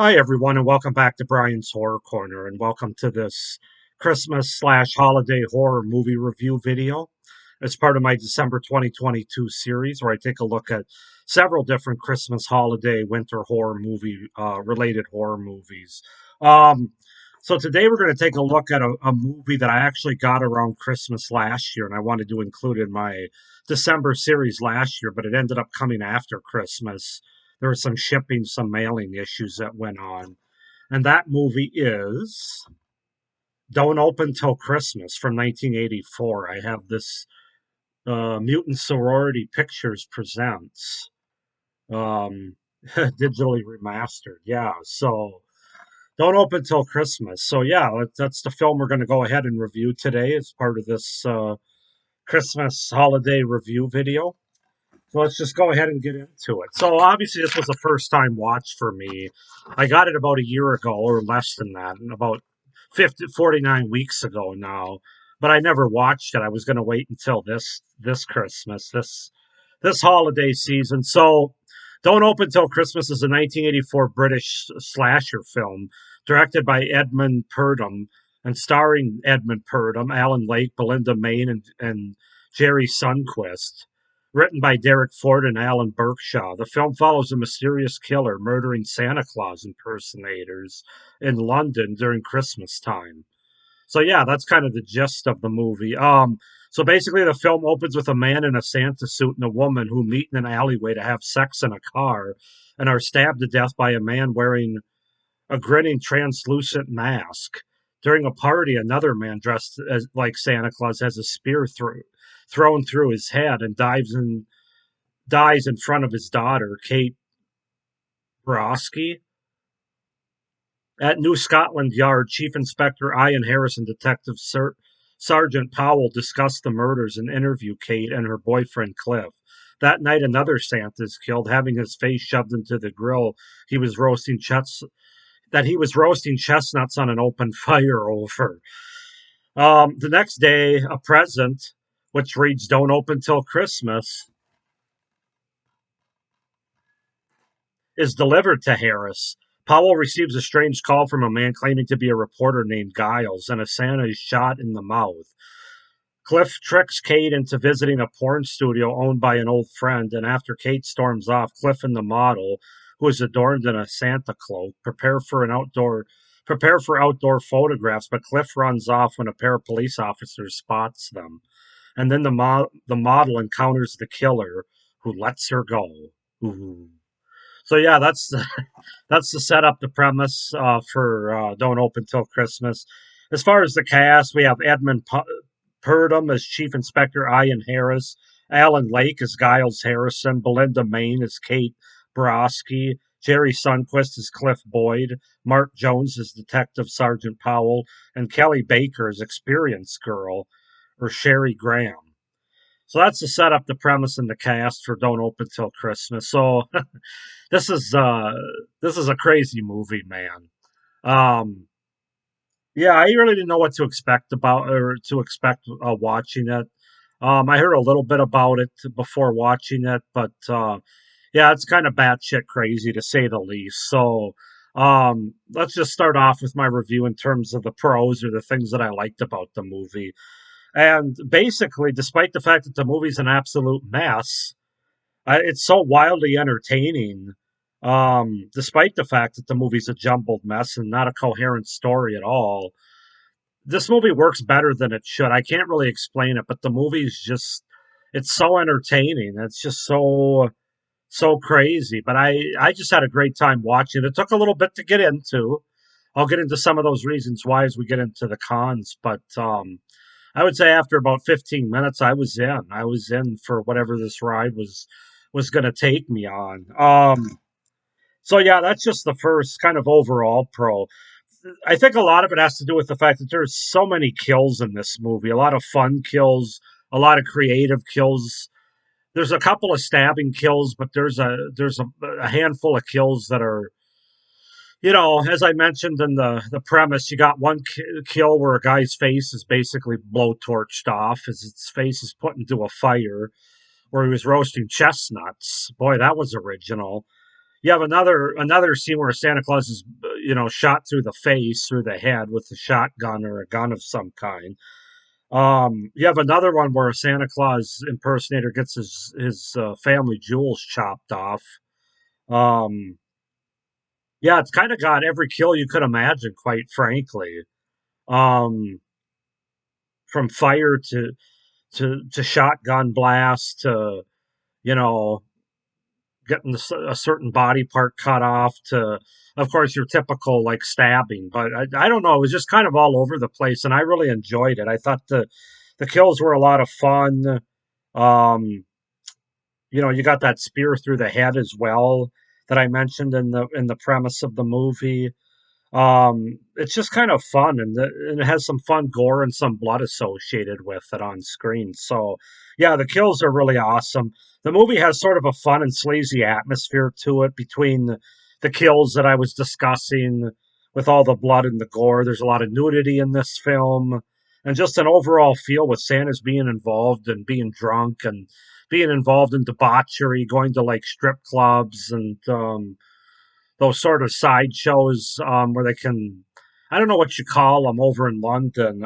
Hi, everyone, and welcome back to Brian's Horror Corner, and welcome to this Christmas slash holiday horror movie review video. As part of my December 2022 series, where I take a look at several different Christmas, holiday, winter horror movie related horror movies. Um, so today we're going to take a look at a movie that I actually got around Christmas last year, and I wanted to include in my December series last year, but it ended up coming after Christmas. There was some shipping, some mailing issues that went on. And that movie is Don't Open Till Christmas from 1984. I have this Mutant Sorority Pictures Presents, um, digitally remastered. Yeah, so Don't Open Till Christmas. So, yeah, that's the film we're going to go ahead and review today as part of this Christmas holiday review video. So let's just go ahead and get into it. So obviously this was a first time watch for me. I got it about a year ago or less than that, and about 49 weeks ago now. But I never watched it. I was going to wait until this Christmas, this holiday season. So Don't Open Till Christmas is a 1984 British slasher film directed by Edmund Purdom and starring Edmund Purdom, Alan Lake, Belinda Main, and Jerry Sundquist. Written by Derek Ford and Alan Berkshaw, the film follows a mysterious killer murdering Santa Claus impersonators in London during Christmas time. So yeah, that's kind of the gist of the movie. So basically the film opens with a man in a Santa suit and a woman who meet in an alleyway to have sex in a car and are stabbed to death by a man wearing a grinning translucent mask. During a party, another man dressed as like Santa Claus has a spear thrown through his head and dies in front of his daughter, Kate Broski. At New Scotland Yard, Chief Inspector Ian Harris and Detective Sergeant Powell discuss the murders and interview Kate and her boyfriend Cliff. That night, another Santa is killed, having his face shoved into the grill he was roasting chestnuts on an open fire over. The next day, a present, which reads "Don't open till Christmas," is delivered to Harris. Powell receives a strange call from a man claiming to be a reporter named Giles, and a Santa is shot in the mouth. Cliff tricks Kate into visiting a porn studio owned by an old friend, and after Kate storms off, Cliff and the model, who is adorned in a Santa cloak, prepare for outdoor photographs, but Cliff runs off when a pair of police officers spots them. And then the model encounters the killer, who lets her go. Ooh. So yeah, that's the setup, the premise for Don't Open Till Christmas. As far as the cast, we have Edmund Purdom as Chief Inspector Ian Harris, Alan Lake as Giles Harrison, Belinda Main as Kate Broski, Jerry Sundquist as Cliff Boyd, Mark Jones as Detective Sergeant Powell, and Kelly Baker as Experience Girl, or Sherry Graham. So that's the setup, the premise, and the cast for Don't Open Till Christmas. So this is uh this is a crazy movie, man. Um, yeah, I really didn't know what to expect about or to expect watching it. I heard a little bit about it before watching it, but yeah, it's kind of batshit crazy to say the least. So let's just start off with my review in terms of the pros or the things that I liked about the movie. And basically, despite the fact that the movie's an absolute mess, it's so wildly entertaining, despite the fact that the movie's a jumbled mess and not a coherent story at all. This movie works better than it should. I can't really explain it, but the movie's just it's so entertaining. It's just so crazy. But I just had a great time watching it. It took a little bit to get into. I'll get into some of those reasons why as we get into the cons, but I would say after about 15 minutes, I was in. I was in for whatever this ride was going to take me on. So yeah, that's just the first kind of overall pro. I think a lot of it has to do with the fact that there's so many kills in this movie. A lot of fun kills, a lot of creative kills. There's a couple of stabbing kills, but there's a handful of kills that are, as I mentioned in the premise, you got one kill where a guy's face is basically blowtorched off as its face is put into a fire, where he was roasting chestnuts. Boy, that was original. You have another scene where Santa Claus is, shot through the face, through the head with a shotgun or a gun of some kind. You have another one where a Santa Claus impersonator gets his family jewels chopped off. Um, yeah, it's kind of got every kill you could imagine, quite frankly. Um, from fire to shotgun blast to you know getting a certain body part cut off to, of course, your typical like stabbing. But I don't know, it was just kind of all over the place, and I really enjoyed it. I thought the kills were a lot of fun. Um, you got that spear through the head as well that I mentioned in the premise of the movie. It's just kind of fun, and it has some fun gore and some blood associated with it on screen. So, yeah, the kills are really awesome. The movie has sort of a fun and sleazy atmosphere to it between the kills that I was discussing with all the blood and the gore. There's a lot of nudity in this film, and just an overall feel with Santa's being involved and being drunk and being involved in debauchery, going to like strip clubs and those sort of sideshows where they can, I don't know what you call them over in London.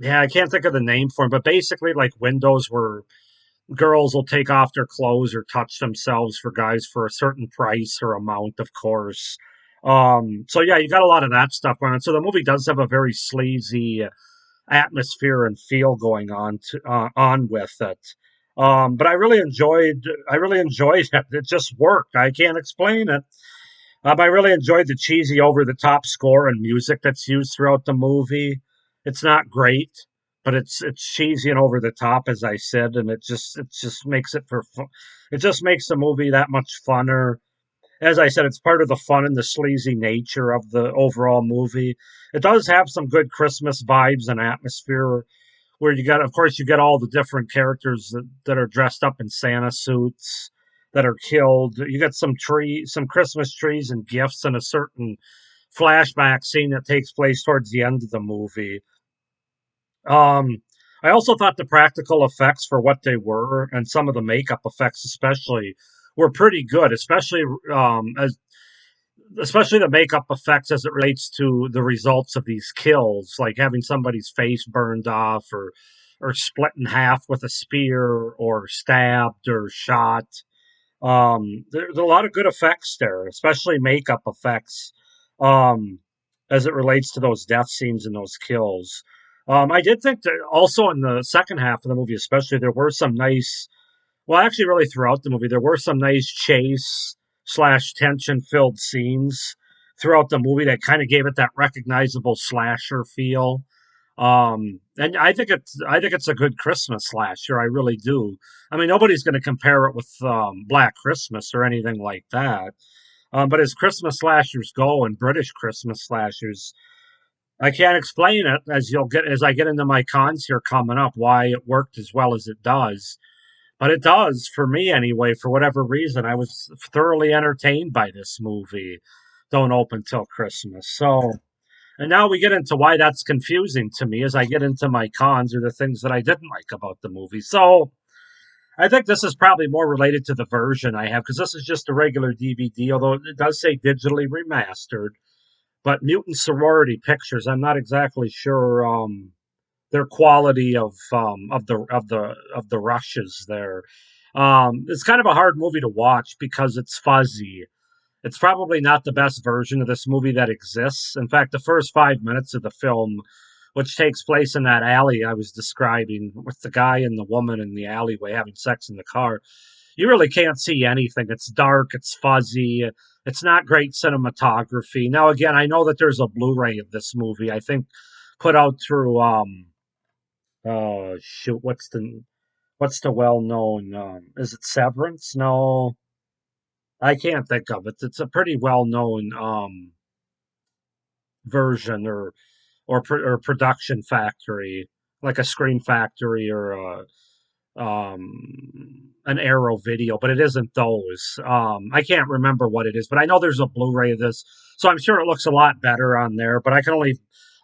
Yeah, I can't think of the name for them, but basically like windows where girls will take off their clothes or touch themselves for guys for a certain price or amount, of course. So yeah, you got a lot of that stuff on it. So the movie does have a very sleazy atmosphere and feel going on with it. But I really enjoyed it. It just worked. I can't explain it. I really enjoyed the cheesy, over the top score and music that's used throughout the movie. It's not great, but it's cheesy and over the top, as I said, and it just makes it just makes the movie that much funner. As I said, it's part of the fun and the sleazy nature of the overall movie. It does have some good Christmas vibes and atmosphere where of course, you get all the different characters that are dressed up in Santa suits that are killed. You get some Christmas trees and gifts and a certain flashback scene that takes place towards the end of the movie. Um, I also thought the practical effects for what they were and some of the makeup effects, especially, were pretty good. Especially the makeup effects as it relates to the results of these kills, like having somebody's face burned off or split in half with a spear or stabbed or shot. There's a lot of good effects there, especially makeup effects, um, as it relates to those death scenes and those kills. I did think that also in the second half of the movie, especially, there were some nice, well, actually, really throughout the movie, there were some nice chase slash tension filled scenes throughout the movie that kind of gave it that recognizable slasher feel. And I think it's a good Christmas slasher. I really do. I mean, nobody's going to compare it with Black Christmas or anything like that. But as Christmas slashers go, and British Christmas slashers, I can't explain it as I get into my cons here coming up why it worked as well as it does, but it does for me anyway. For whatever reason, I was thoroughly entertained by this movie. Don't open till Christmas. So, and now we get into why that's confusing to me as I get into my cons or the things that I didn't like about the movie. So, I think this is probably more related to the version I have because this is just a regular DVD, although it does say digitally remastered. But Mutant Sorority Pictures, I'm not exactly sure their quality of the rushes there. It's kind of a hard movie to watch because it's fuzzy. It's probably not the best version of this movie that exists. In fact, the first 5 minutes of the film, which takes place in that alley I was describing, with the guy and the woman in the alleyway having sex in the car, you really can't see anything. It's dark, it's fuzzy, it's not great cinematography. Now, again, I know that there's a Blu-ray of this movie. I think put out through oh shoot, what's the well known is it Severance? No, I can't think of it. It's a pretty well known version or production factory, like a Screen Factory or an Arrow Video, but it isn't those. I can't remember what it is, but I know there's a Blu-ray of this, so I'm sure it looks a lot better on there. But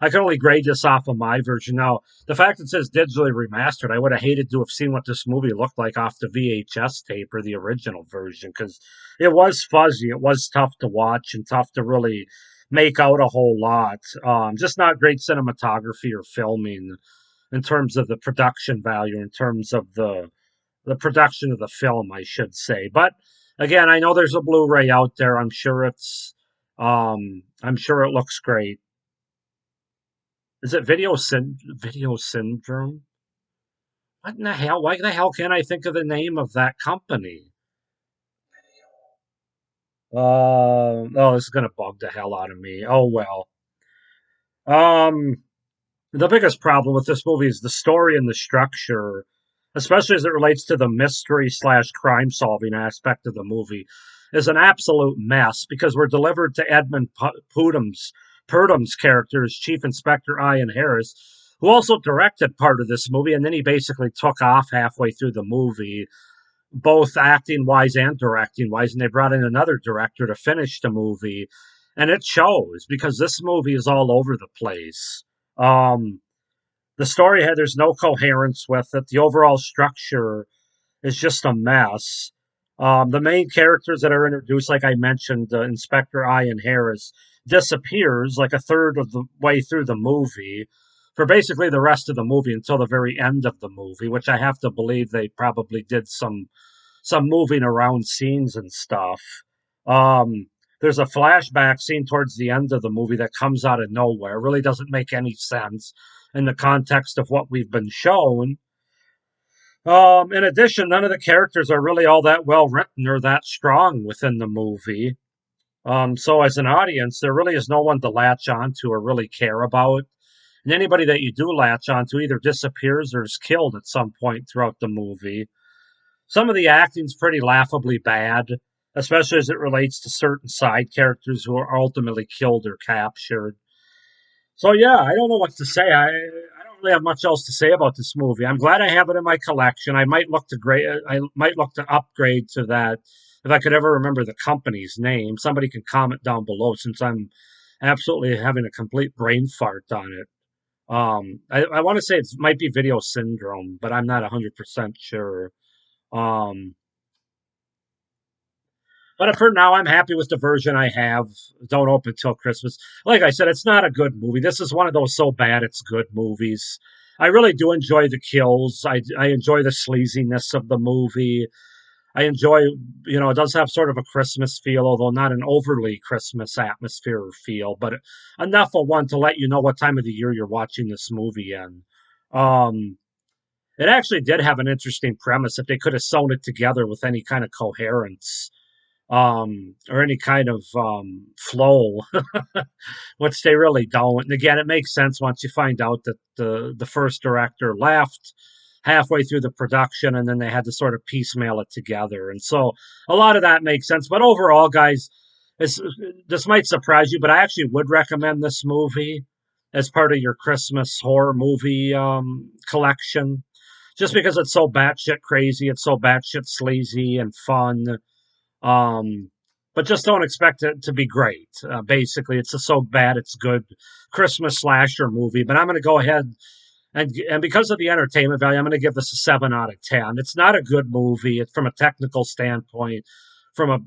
I can only grade this off of my version. Now, the fact it says digitally remastered, I would have hated to have seen what this movie looked like off the VHS tape or the original version because it was fuzzy. It was tough to watch and tough to really make out a whole lot. Just not great cinematography or filming in terms of the production value, in terms of the production of the film, I should say. But again, I know there's a Blu-ray out there. I'm sure it looks great. Is it Video Syndrome? What in the hell? Why the hell can't I think of the name of that company? Oh, this is gonna bug the hell out of me. Oh well. Um, the biggest problem with this movie is the story and the structure, especially as it relates to the mystery slash crime solving aspect of the movie, is an absolute mess because we're delivered to Edmund Purdam's character as Chief Inspector Ian Harris, who also directed part of this movie, and then he basically took off halfway through the movie, both acting wise and directing wise, and they brought in another director to finish the movie, and it shows because this movie is all over the place. Um, the story had there's no coherence with it. The overall structure is just a mess. The main characters that are introduced, like I mentioned, Inspector Ian Harris disappears like a third of the way through the movie for basically the rest of the movie until the very end of the movie, which I have to believe they probably did some moving around scenes and stuff. Um, there's a flashback scene towards the end of the movie that comes out of nowhere. Really doesn't make any sense in the context of what we've been shown. In addition, none of the characters are really all that well written or that strong within the movie. So as an audience, there really is no one to latch onto or really care about. And anybody that you do latch onto either disappears or is killed at some point throughout the movie. Some of the acting's pretty laughably bad, especially as it relates to certain side characters who are ultimately killed or captured. So yeah, I don't know what to say. I don't really have much else to say about this movie. I'm glad I have it in my collection. I might look to upgrade to that if I could ever remember the company's name. Somebody can comment down below since I'm absolutely having a complete brain fart on it. I want to say it might be Video Syndrome, but I'm not 100% sure. Um, but for now, I'm happy with the version I have. Don't open till Christmas. Like I said, it's not a good movie. This is one of those so bad it's good movies. I really do enjoy the kills. I enjoy the sleaziness of the movie. I enjoy, it does have sort of a Christmas feel, although not an overly Christmas atmosphere or feel, but enough of one to let you know what time of the year you're watching this movie in. Um, it actually did have an interesting premise if they could have sewn it together with any kind of coherence or any kind of flow, which they really don't. And again, it makes sense once you find out that the first director left halfway through the production, and then they had to sort of piecemeal it together. And so a lot of that makes sense. But overall, guys, this this might surprise you, but I actually would recommend this movie as part of your Christmas horror movie collection. Just because it's so batshit crazy, it's so batshit sleazy and fun, um, but just don't expect it to be great. Basically, it's a so bad it's good Christmas slasher movie. But I'm going to go ahead and because of the entertainment value, I'm going to give this a 7 out of 10. It's not a good movie. It's from a technical standpoint, from a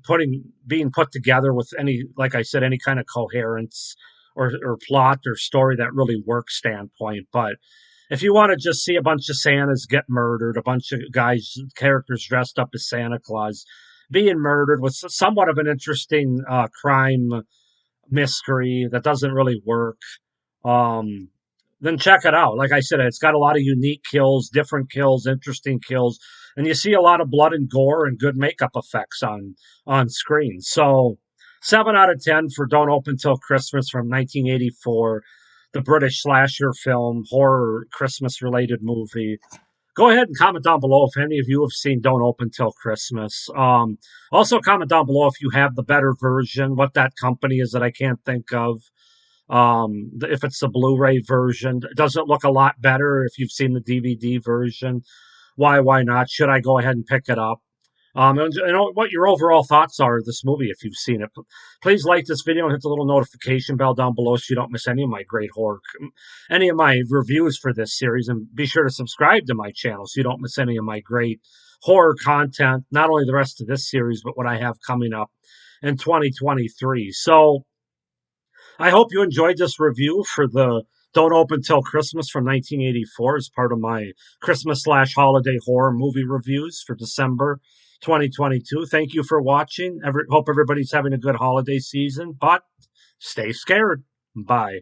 putting being put together with any, like I said, any kind of coherence or plot or story that really works standpoint. But if you want to just see a bunch of Santas get murdered, a bunch of guys, characters dressed up as Santa Claus being murdered with somewhat of an interesting crime mystery that doesn't really work, um, then check it out. Like I said, it's got a lot of unique kills, different kills, interesting kills, and you see a lot of blood and gore and good makeup effects on screen. So 7 out of 10 for Don't Open Till Christmas from 1984, the British slasher film, horror Christmas related movie. Go ahead and comment down below if any of you have seen Don't Open Till Christmas. Also, comment down below if you have the better version, what that company is that I can't think of. If it's the Blu-ray version, does it look a lot better if you've seen the DVD version? Why not? Should I go ahead and pick it up? And you know what your overall thoughts are of this movie if you've seen it. Please like this video and hit the little notification bell down below so you don't miss any of my great horror, any of my reviews for this series. And be sure to subscribe to my channel so you don't miss any of my great horror content, not only the rest of this series, but what I have coming up in 2023. So I hope you enjoyed this review for the Don't Open Till Christmas from 1984 as part of my Christmas/holiday horror movie reviews for December 2022. Thank you for watching. Hope everybody's having a good holiday season, but stay scared. Bye.